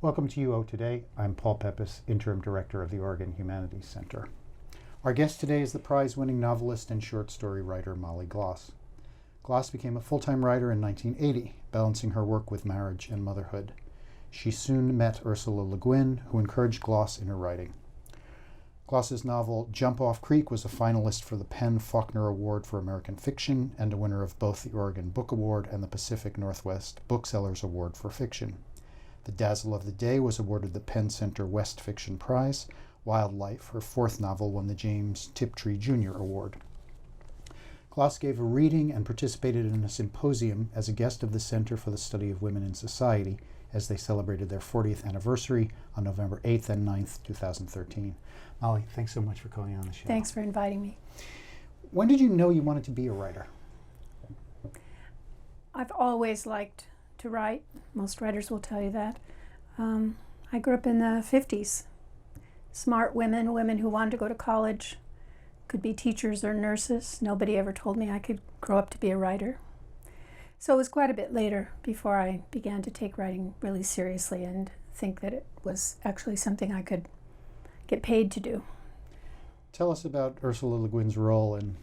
Welcome to UO Today. I'm Paul Peppis, Interim Director of the Oregon Humanities Center. Our guest today is the prize-winning novelist and short story writer Molly Gloss. Gloss became a full-time writer in 1980, balancing her work with marriage and motherhood. She soon met Ursula Le Guin, who encouraged Gloss in her writing. Gloss's novel Jump Off Creek was a finalist for the PEN/Faulkner Award for American Fiction and a winner of both the Oregon Book Award and the Pacific Northwest Booksellers Award for Fiction. The Dazzle of the Day was awarded the Penn Center West Fiction Prize. Wildlife, her fourth novel, won the James Tiptree Jr. Award. Gloss gave a reading and participated in a symposium as a guest of the Center for the Study of Women in Society as they celebrated their 40th anniversary on November 8th and 9th, 2013. Molly, thanks so much for coming on the show. Thanks for inviting me. When did you know you wanted to be a writer? I've always liked to write. Most writers will tell you that. I grew up in the 50s. Smart women who wanted to go to college, could be teachers or nurses. Nobody ever told me I could grow up to be a writer. So it was quite a bit later before I began to take writing really seriously and think that it was actually something I could get paid to do. Tell us about Ursula Le Guin's role in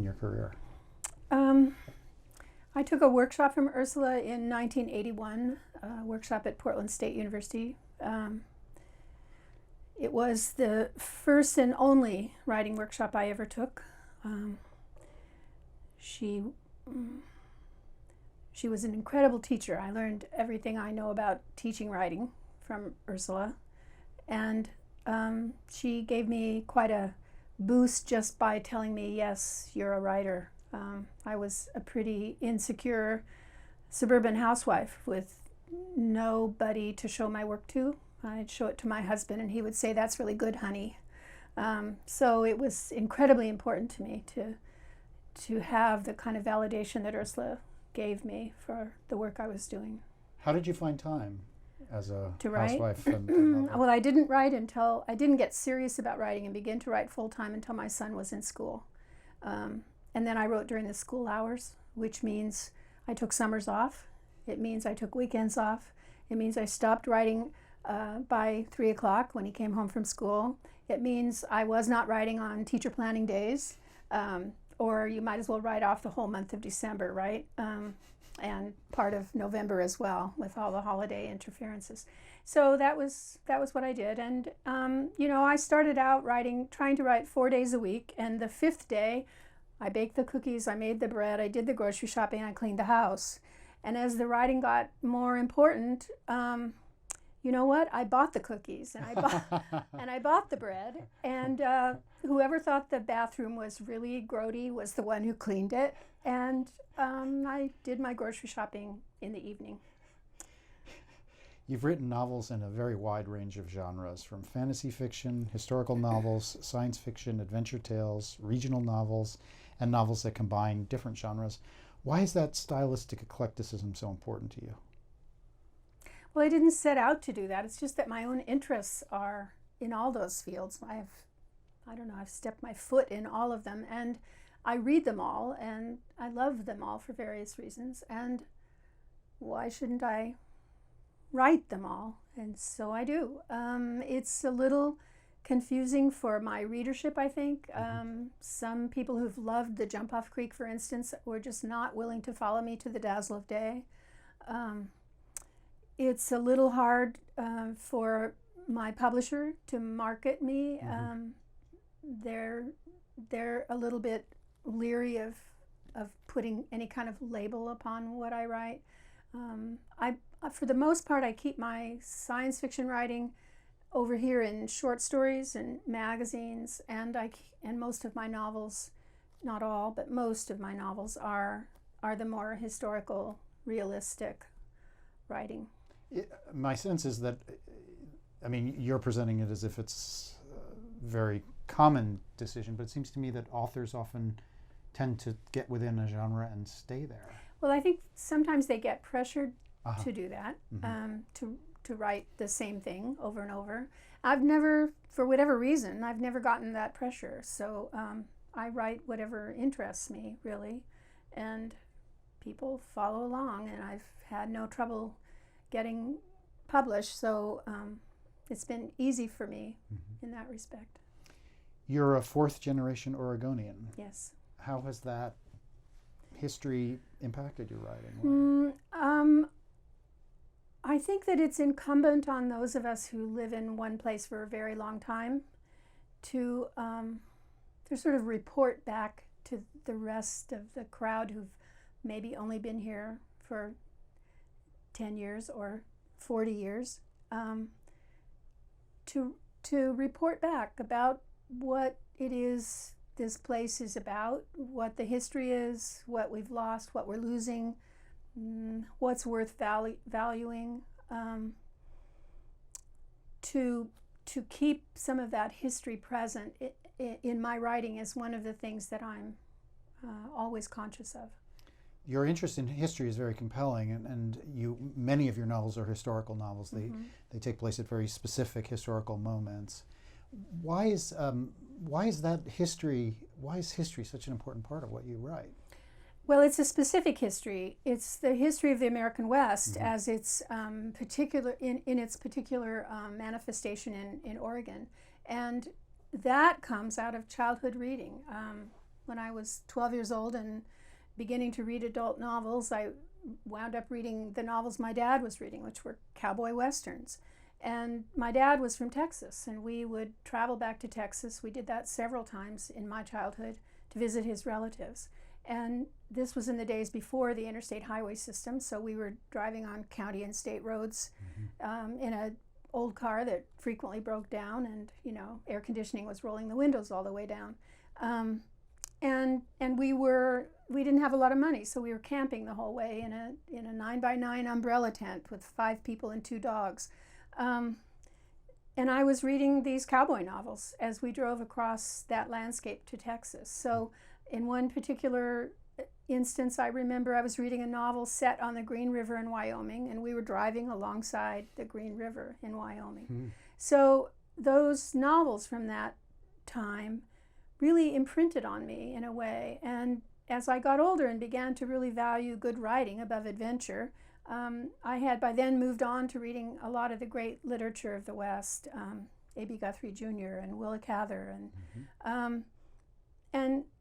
your career. I took a workshop from Ursula in 1981, a workshop at Portland State University. It was the first and only writing workshop I ever took. She was an incredible teacher. I learned everything I know about teaching writing from Ursula. And she gave me quite a boost just by telling me, yes, you're a writer. I was a pretty insecure suburban housewife with nobody to show my work to. I'd show it to my husband and he would say, "That's really good, honey." So it was incredibly important to me to have the kind of validation that Ursula gave me for the work I was doing. How did you find time as a to write? housewife? And Well, I didn't get serious about writing and begin to write full-time until my son was in school. And then I wrote during the school hours, which means I took summers off. It means I took weekends off. It means I stopped writing by 3 o'clock when he came home from school. It means I was not writing on teacher planning days, or you might as well write off the whole month of December, right? And part of November as well, with all the holiday interferences. So that was what I did. And I started out trying to write 4 days a week, and the fifth day, I baked the cookies, I made the bread, I did the grocery shopping, I cleaned the house. And as the writing got more important, you know what? I bought the cookies and I bought the bread. And whoever thought the bathroom was really grody was the one who cleaned it. And I did my grocery shopping in the evening. You've written novels in a very wide range of genres, from fantasy fiction, historical novels, science fiction, adventure tales, regional novels, and novels that combine different genres. Why is that stylistic eclecticism so important to you? Well, I didn't set out to do that. It's just that my own interests are in all those fields. I've stepped my foot in all of them, and I read them all, and I love them all for various reasons. And why shouldn't I write them all? And so I do. It's a little confusing for my readership, I think. Some people who've loved the Jump Off Creek, for instance, were just not willing to follow me to the Dazzle of Day. It's a little hard for my publisher to market me. They're a little bit leery of putting any kind of label upon what I write. For the most part, I keep my science fiction writing over here in short stories and magazines, and most of my novels, not all, but most of my novels are the more historical, realistic writing. My sense is that, you're presenting it as if it's a very common decision, but it seems to me that authors often tend to get within a genre and stay there. Well, I think sometimes they get pressured to do that, to write the same thing over and over. I've never, for whatever reason, I've never gotten that pressure. So I write whatever interests me, really, and people follow along, and I've had no trouble getting publish, so it's been easy for me in that respect. You're a fourth generation Oregonian. Yes. How has that history impacted your writing? I think that it's incumbent on those of us who live in one place for a very long time to sort of report back to the rest of the crowd who've maybe only been here for 10 years or 40 years, to report back about what it is this place is about, what the history is, what we've lost, what we're losing, what's worth valuing, to keep some of that history present in my writing is one of the things that I'm always conscious of. Your interest in history is very compelling, and many of your novels are historical novels. They take place at very specific historical moments. Why is history such an important part of what you write? Well, it's a specific history. It's the history of the American West as its particular in its particular manifestation in Oregon, and that comes out of childhood reading. When I was 12 years old and beginning to read adult novels, I wound up reading the novels my dad was reading, which were cowboy westerns. And my dad was from Texas, and we would travel back to Texas. We did that several times in my childhood to visit his relatives. And this was in the days before the interstate highway system, so we were driving on county and state roads in an old car that frequently broke down, and air conditioning was rolling the windows all the way down. And we didn't have a lot of money, so we were camping the whole way in a 9x9 umbrella tent with 5 people and 2 dogs. And I was reading these cowboy novels as we drove across that landscape to Texas. So in one particular instance, I remember I was reading a novel set on the Green River in Wyoming, and we were driving alongside the Green River in Wyoming. So those novels from that time really imprinted on me in a way. And as I got older and began to really value good writing above adventure, I had by then moved on to reading a lot of the great literature of the West, A.B. Guthrie Jr. and Willa Cather,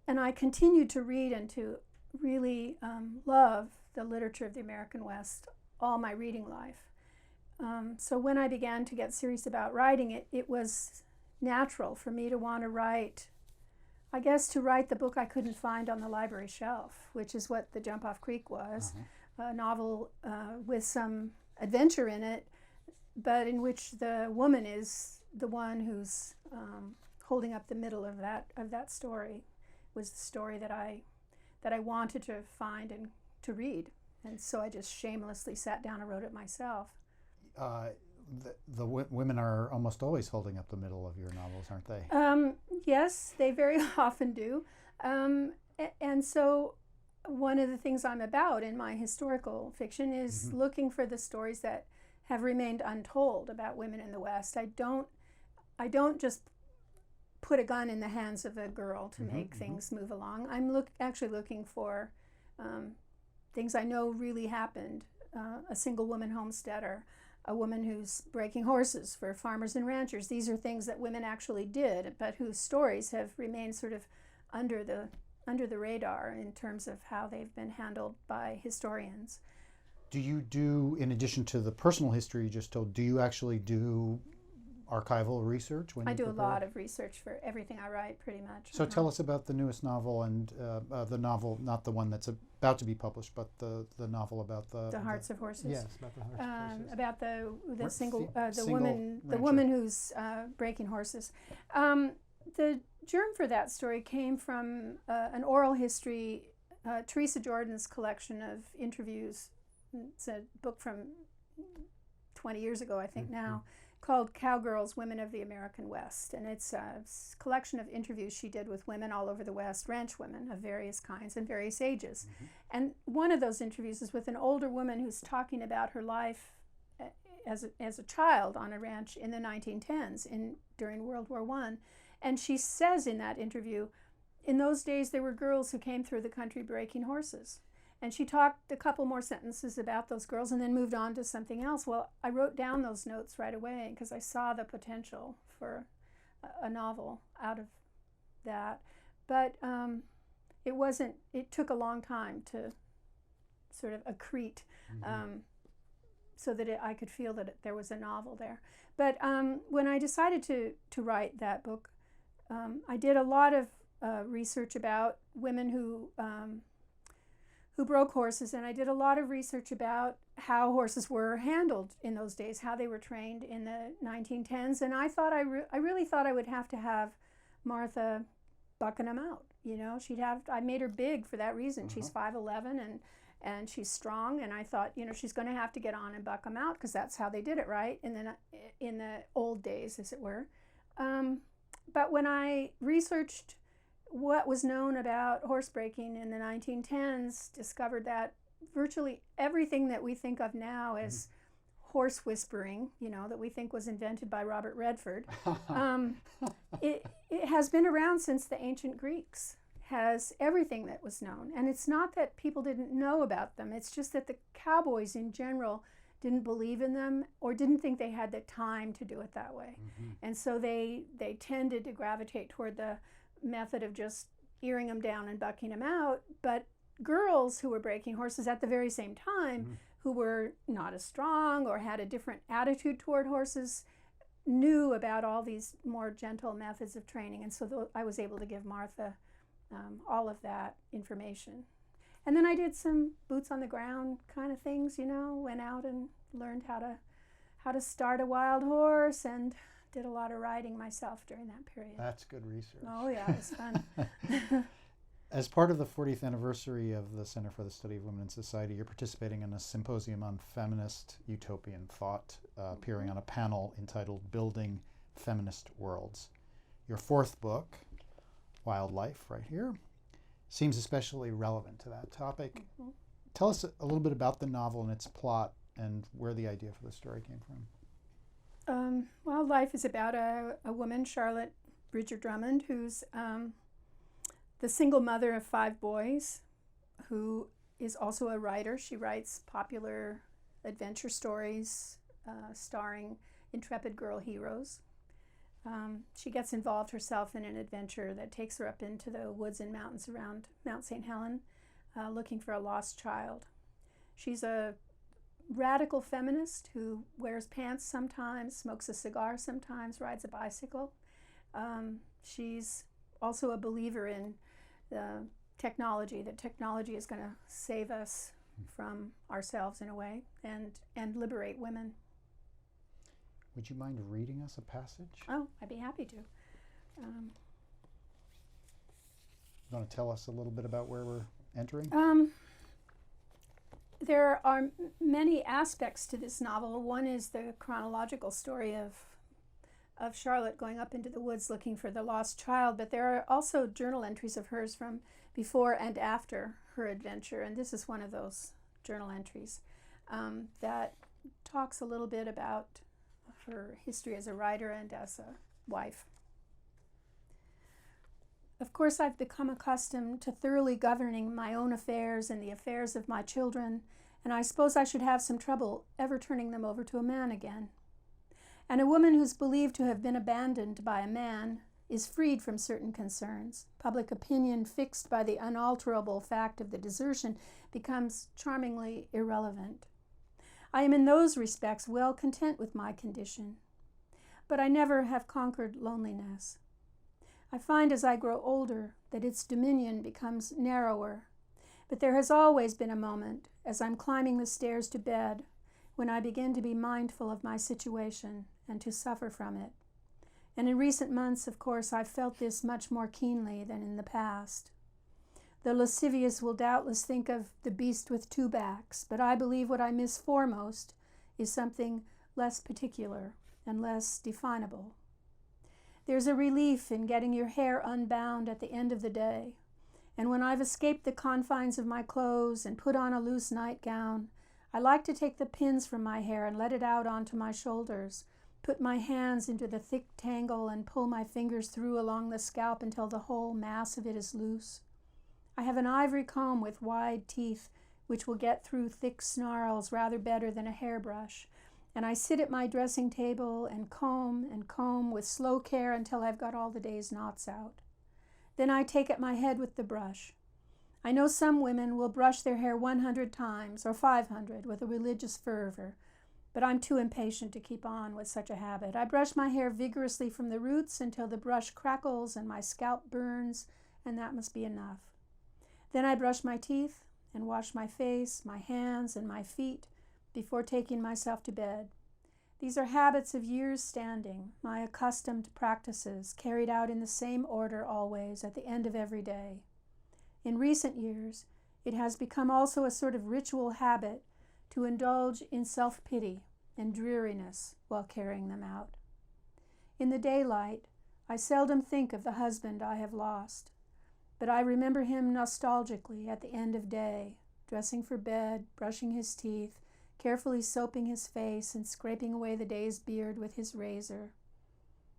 and I continued to read and to really love the literature of the American West all my reading life. So when I began to get serious about writing, it was natural for me to want to write, I guess, to write the book I couldn't find on the library shelf, which is what The Jump Off Creek was. A novel with some adventure in it, but in which the woman is the one who's holding up the middle of that story. Was the story that I wanted to find and to read, and so I just shamelessly sat down and wrote it myself. The women are almost always holding up the middle of your novels, aren't they? Yes, they very often do, and so one of the things I'm about in my historical fiction is looking for the stories that have remained untold about women in the West. I don't just put a gun in the hands of a girl to make things move along. I'm actually looking for things I know really happened. A single woman homesteader, a woman who's breaking horses for farmers and ranchers. These are things that women actually did, but whose stories have remained sort of under the radar in terms of how they've been handled by historians. Do you do, in addition to the personal history you just told, do you actually do archival research? I do a lot of research for everything I write, pretty much. So tell us about the newest novel, and the novel, not the one that's about to be published, but the novel about the Hearts of Horses. Yes, about the Hearts of Horses. About the rancher. woman who's breaking horses. The germ for that story came from an oral history, Teresa Jordan's collection of interviews. It's a book from 20 years ago, I think now, called Cowgirls, Women of the American West. And it's a collection of interviews she did with women all over the West, ranch women of various kinds and various ages. And one of those interviews is with an older woman who's talking about her life as a child on a ranch in the 1910s during World War I. And she says in that interview, in those days there were girls who came through the country breaking horses. And she talked a couple more sentences about those girls and then moved on to something else. Well, I wrote down those notes right away because I saw the potential for a novel out of that. But it took a long time to sort of accrete so that I could feel that there was a novel there. But when I decided to write that book, I did a lot of research about women who broke horses, and I did a lot of research about how horses were handled in those days, how they were trained in the 1910s, and I thought I really thought I would have to have Martha bucking them out. You know, I made her big for that reason. She's 5'11", and she's strong, and I thought, you know, she's going to have to get on and buck them out because that's how they did it, right? And then in the old days, as it were. But when I researched what was known about horse breaking in the 1910s, discovered that virtually everything that we think of now as horse whispering, you know, that we think was invented by Robert Redford, it has been around since the ancient Greeks, has everything that was known. And it's not that people didn't know about them, it's just that the cowboys in general didn't believe in them or didn't think they had the time to do it that way. And so they tended to gravitate toward the method of just earing them down and bucking them out. But girls who were breaking horses at the very same time, who were not as strong or had a different attitude toward horses, knew about all these more gentle methods of training. And so I was able to give Martha all of that information. And then I did some boots on the ground kind of things, you know, went out and learned how to start a wild horse and did a lot of riding myself during that period. That's good research. Oh yeah, it was fun. As part of the 40th anniversary of the Center for the Study of Women in Society, you're participating in a symposium on feminist utopian thought, appearing on a panel entitled Building Feminist Worlds. Your fourth book, Wildlife, right here, seems especially relevant to that topic. Tell us a little bit about the novel and its plot and where the idea for the story came from. Wildlife is about a woman, Charlotte Bridger Drummond, who's the single mother of 5 boys, who is also a writer. She writes popular adventure stories starring intrepid girl heroes. She gets involved herself in an adventure that takes her up into the woods and mountains around Mount St. Helens, looking for a lost child. She's a radical feminist who wears pants sometimes, smokes a cigar sometimes, rides a bicycle. She's also a believer in the technology, that technology is going to save us from ourselves in a way and liberate women. Would you mind reading us a passage? Oh, I'd be happy to. You want to tell us a little bit about where we're entering? There are many aspects to this novel. One is the chronological story of Charlotte going up into the woods looking for the lost child, but there are also journal entries of hers from before and after her adventure, and this is one of those journal entries that talks a little bit about her history as a writer and as a wife. Of course, I've become accustomed to thoroughly governing my own affairs and the affairs of my children, and I suppose I should have some trouble ever turning them over to a man again. And a woman who's believed to have been abandoned by a man is freed from certain concerns. Public opinion, fixed by the unalterable fact of the desertion, becomes charmingly irrelevant. I am in those respects well content with my condition, but I never have conquered loneliness. I find as I grow older that its dominion becomes narrower, but there has always been a moment, as I'm climbing the stairs to bed, when I begin to be mindful of my situation and to suffer from it. And in recent months, of course, I've felt this much more keenly than in the past. The lascivious will doubtless think of the beast with 2 backs, but I believe what I miss foremost is something less particular and less definable. There's a relief in getting your hair unbound at the end of the day, and when I've escaped the confines of my clothes and put on a loose nightgown, I like to take the pins from my hair and let it out onto my shoulders, put my hands into the thick tangle and pull my fingers through along the scalp until the whole mass of it is loose. I have an ivory comb with wide teeth which will get through thick snarls rather better than a hairbrush. And I sit at my dressing table and comb with slow care until I've got all the day's knots out. Then I take at my head with the brush. I know some women will brush their hair 100 times or 500 with a religious fervor, but I'm too impatient to keep on with such a habit. I brush my hair vigorously from the roots until the brush crackles and my scalp burns, and that must be enough. Then I brush my teeth and wash my face, my hands, and my feet before taking myself to bed. These are habits of years standing, my accustomed practices, carried out in the same order always at the end of every day. In recent years, it has become also a sort of ritual habit to indulge in self-pity and dreariness while carrying them out. In the daylight, I seldom think of the husband I have lost, but I remember him nostalgically at the end of day, dressing for bed, brushing his teeth, carefully soaping his face and scraping away the day's beard with his razor.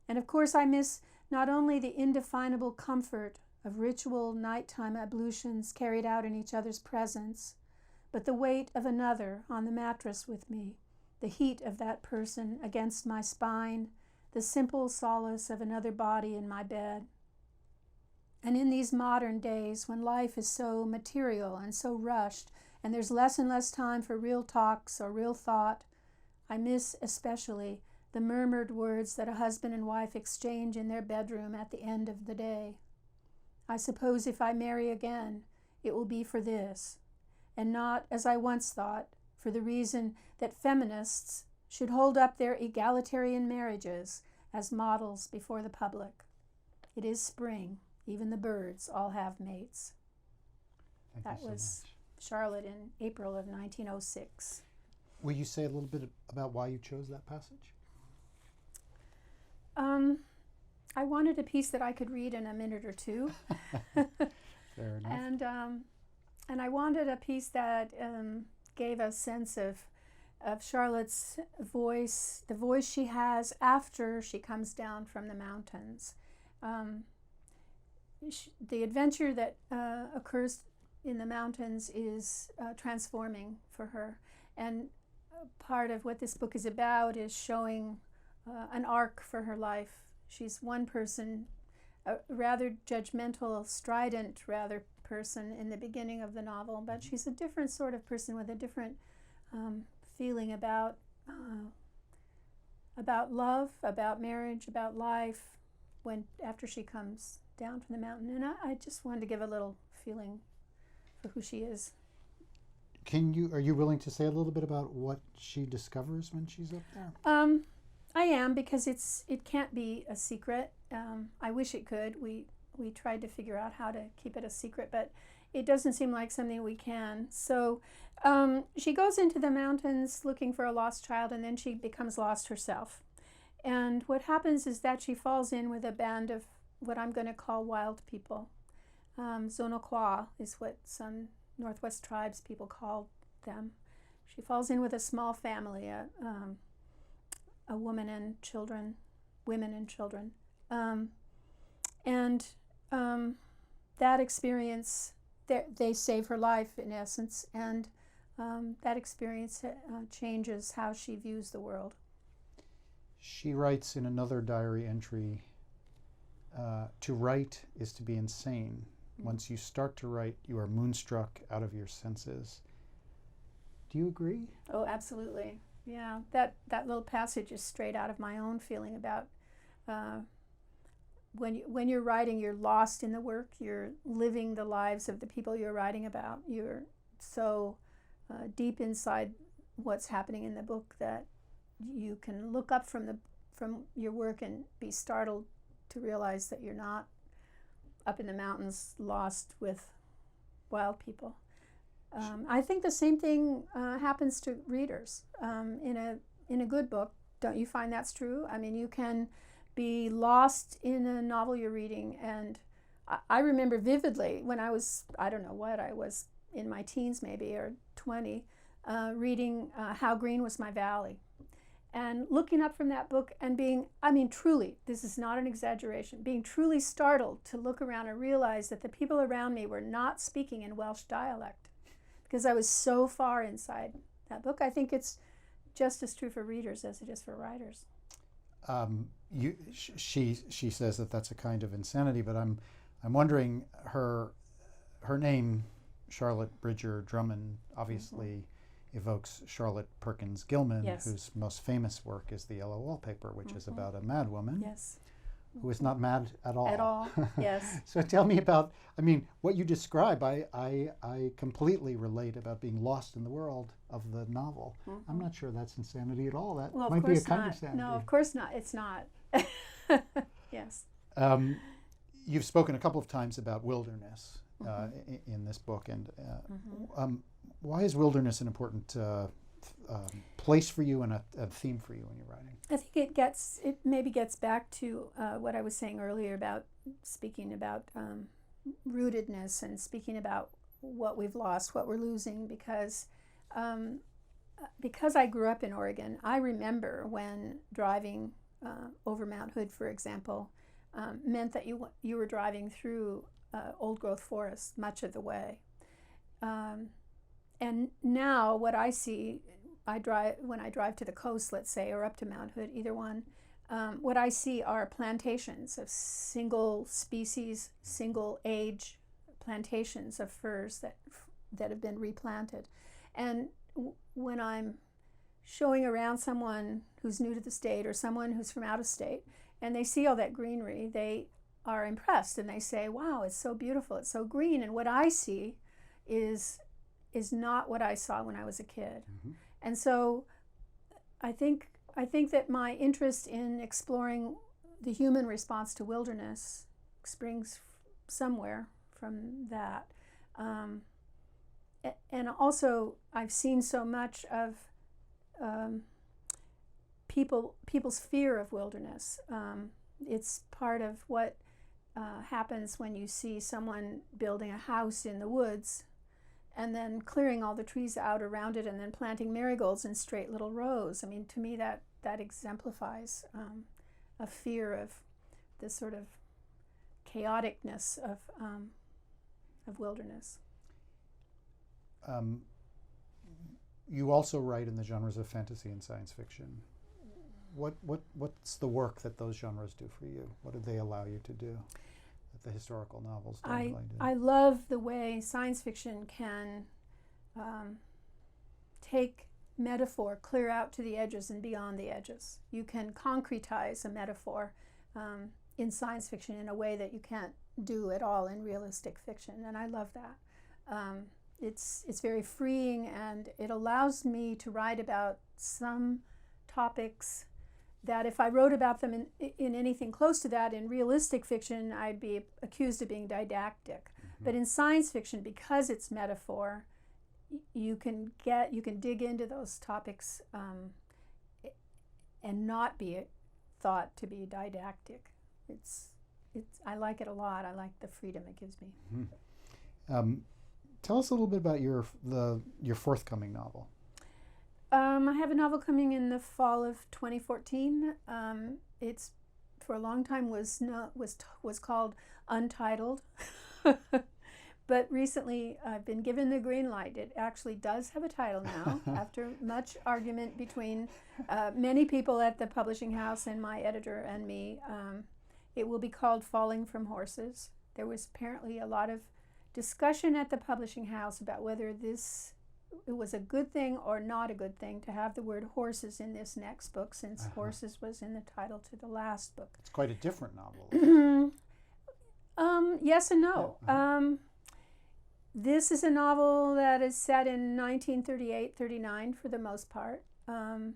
And of course I miss not only the indefinable comfort of ritual nighttime ablutions carried out in each other's presence, but the weight of another on the mattress with me, the heat of that person against my spine, the simple solace of another body in my bed. And in these modern days, when life is so material and so rushed, and there's less and less time for real talks or real thought, I miss especially the murmured words that a husband and wife exchange in their bedroom at the end of the day. I suppose if I marry again, it will be for this, and not, as I once thought, for the reason that feminists should hold up their egalitarian marriages as models before the public. It is spring. Even the birds all have mates. Thank you so was much. Charlotte in April of 1906. Will you say a little bit about why you chose that passage? I wanted a piece that I could read in a minute or two. Fair enough. And I wanted a piece that gave a sense of Charlotte's voice, the voice she has after she comes down from the mountains. The adventure that occurs in the mountains is transforming for her. And part of what this book is about is showing an arc for her life. She's one person, a rather judgmental, strident rather person in the beginning of the novel, but she's a different sort of person with a different feeling about love, about marriage, about life after she comes down from the mountain. And I just wanted to give a little feeling for who she is. Are you willing to say a little bit about what she discovers when she's up there? I am, because it can't be a secret. I wish it could. We tried to figure out how to keep it a secret, but it doesn't seem like something we can. So she goes into the mountains looking for a lost child, and then she becomes lost herself. And what happens is that she falls in with a band of what I'm going to call wild people. Zonokwa is what some Northwest tribes people call them. She falls in with a small family, a woman and children, women and children. That experience, they save her life in essence, and that experience changes how she views the world. She writes in another diary entry, to write is to be insane. Once you start to write, you are moonstruck out of your senses. Do you agree? Oh, absolutely. Yeah, that little passage is straight out of my own feeling about when you're writing, you're lost in the work. You're living the lives of the people you're writing about. You're so deep inside what's happening in the book that you can look up from your work and be startled to realize that you're not up in the mountains lost with wild people. I think the same thing happens to readers. In a good book, don't you find that's true? I mean, you can be lost in a novel you're reading, and I remember vividly when I was, I was in my teens maybe, or 20, reading How Green Was My Valley. And looking up from that book and being, truly, this is not an exaggeration, being truly startled to look around and realize that the people around me were not speaking in Welsh dialect. because I was so far inside that book. I think it's just as true for readers as it is for writers. She says that that's a kind of insanity, but I'm wondering, her name, Charlotte Bridger Drummond, obviously evokes Charlotte Perkins Gilman, Yes. whose most famous work is The Yellow Wallpaper, which is about a mad woman Yes. who is not mad at all. At all, yes. So tell me about, what you describe, I completely relate about being lost in the world of the novel. I'm not sure that's insanity at all. That Well, might of be a course kind not. of sanity. No, of course not. It's not. Yes. You've spoken a couple of times about wilderness in this book, and why is wilderness an important place for you and a theme for you when you're writing? I think it maybe gets back to what I was saying earlier about speaking about rootedness and speaking about what we've lost, what we're losing, because I grew up in Oregon. I remember when driving over Mount Hood, for example, meant that you were driving through old growth forests much of the way. And now what I see, when I drive to the coast, let's say, or up to Mount Hood, either one, what I see are plantations of single species, single age plantations of firs that have been replanted. And when I'm showing around someone who's new to the state or someone who's from out of state, and they see all that greenery, they are impressed and they say, wow, it's so beautiful, it's so green. And what I see is not what I saw when I was a kid. And so I think that my interest in exploring the human response to wilderness springs somewhere from that. And also I've seen so much of people's fear of wilderness. It's part of what happens when you see someone building a house in the woods and then clearing all the trees out around it and then planting marigolds in straight little rows. I mean, to me that exemplifies a fear of this sort of chaoticness of wilderness. You also write in the genres of fantasy and science fiction. What's the work that those genres do for you? What do they allow you to do that the historical novels don't really do? I love the way science fiction can take metaphor clear out to the edges and beyond the edges. You can concretize a metaphor in science fiction in a way that you can't do at all in realistic fiction, and I love that. It's very freeing, and it allows me to write about some topics that if I wrote about them in anything close to that in realistic fiction, I'd be accused of being didactic. But in science fiction, because it's metaphor, you can dig into those topics and not be thought to be didactic. I like it a lot. I like the freedom it gives me. Tell us a little bit about your forthcoming novel. I have a novel coming in the fall of 2014. It's for a long time was called Untitled, but recently I've been given the green light. It actually does have a title now, after much argument between many people at the publishing house and my editor and me. It will be called Falling from Horses. There was apparently a lot of discussion at the publishing house about whether it was a good thing or not a good thing to have the word horses in this next book, since horses was in the title to the last book. It's quite a different novel. Yes and no. This is a novel that is set in 1938-39 for the most part, and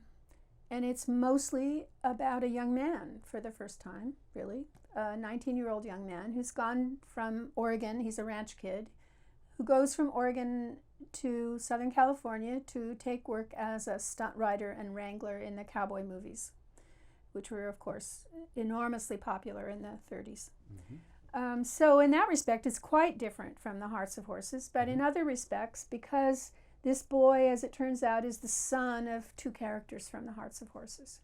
it's mostly about a young man for the first time, really. A 19-year-old young man who's gone from Oregon. He's a ranch kid who goes from Oregon to Southern California to take work as a stunt rider and wrangler in the cowboy movies, which were, of course, enormously popular in the 30s. So in that respect, it's quite different from The Hearts of Horses, but in other respects, because this boy, as it turns out, is the son of two characters from The Hearts of Horses,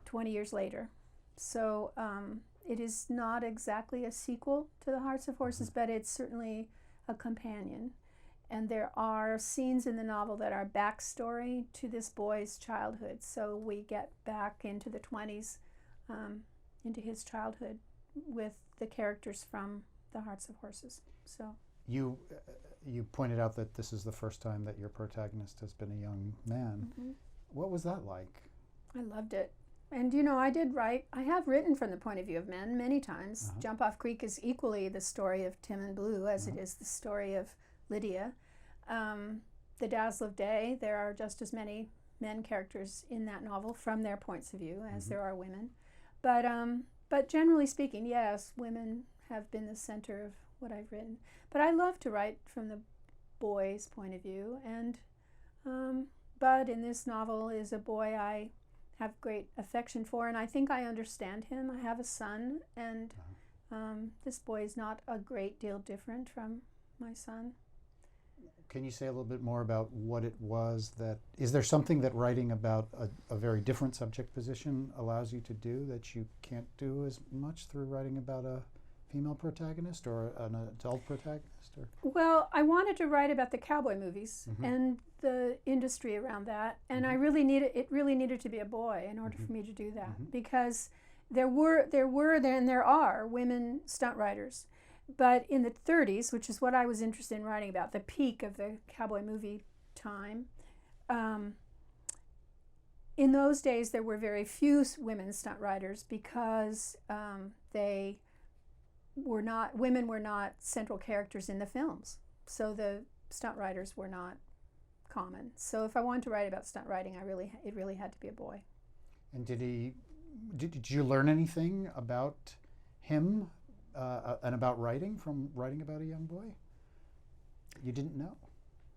20 years later. So it is not exactly a sequel to The Hearts of Horses, but it's certainly a companion. And there are scenes in the novel that are backstory to this boy's childhood. So we get back into the 20s, into his childhood with the characters from The Hearts of Horses. So you pointed out that this is the first time that your protagonist has been a young man. mm-hmm. What was that like? I loved it. And I have written from the point of view of men many times. Uh-huh. Jump Off Creek is equally the story of Tim and Blue as it is the story of Lydia. The Dazzle of Day, there are just as many men characters in that novel from their points of view as there are women. But generally speaking, yes, women have been the center of what I've written. But I love to write from the boy's point of view. And Bud in this novel is a boy I have great affection for, and I think I understand him. I have a son, and this boy is not a great deal different from my son. Can you say a little bit more about what it was that... Is there something that writing about a very different subject position allows you to do that you can't do as much through writing about a female protagonist or an adult protagonist? Or? Well, I wanted to write about the cowboy movies and the industry around that, and it really needed to be a boy in order for me to do that, because there are women stunt writers. But in the 30s, which is what I was interested in writing about, the peak of the cowboy movie time, in those days there were very few women stunt writers because women were not central characters in the films. So the stunt writers were not common. So if I wanted to write about stunt writing, it really had to be a boy. And did you learn anything about him and about writing from writing about a young boy? You didn't know?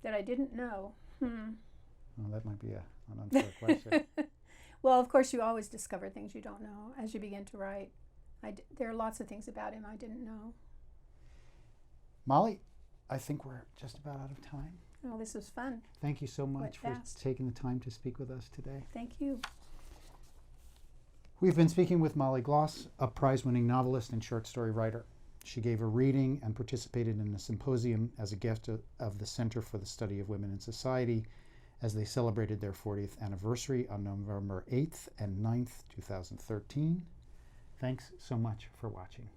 That I didn't know? Well, that might be an unfair question. Well, of course, you always discover things you don't know as you begin to write. There are lots of things about him I didn't know. Molly, I think we're just about out of time. Oh, this was fun. Thank you so much for taking the time to speak with us today. Thank you. We've been speaking with Molly Gloss, a prize-winning novelist and short story writer. She gave a reading and participated in a symposium as a guest of the Center for the Study of Women in Society as they celebrated their 40th anniversary on November 8th and 9th, 2013. Thanks so much for watching.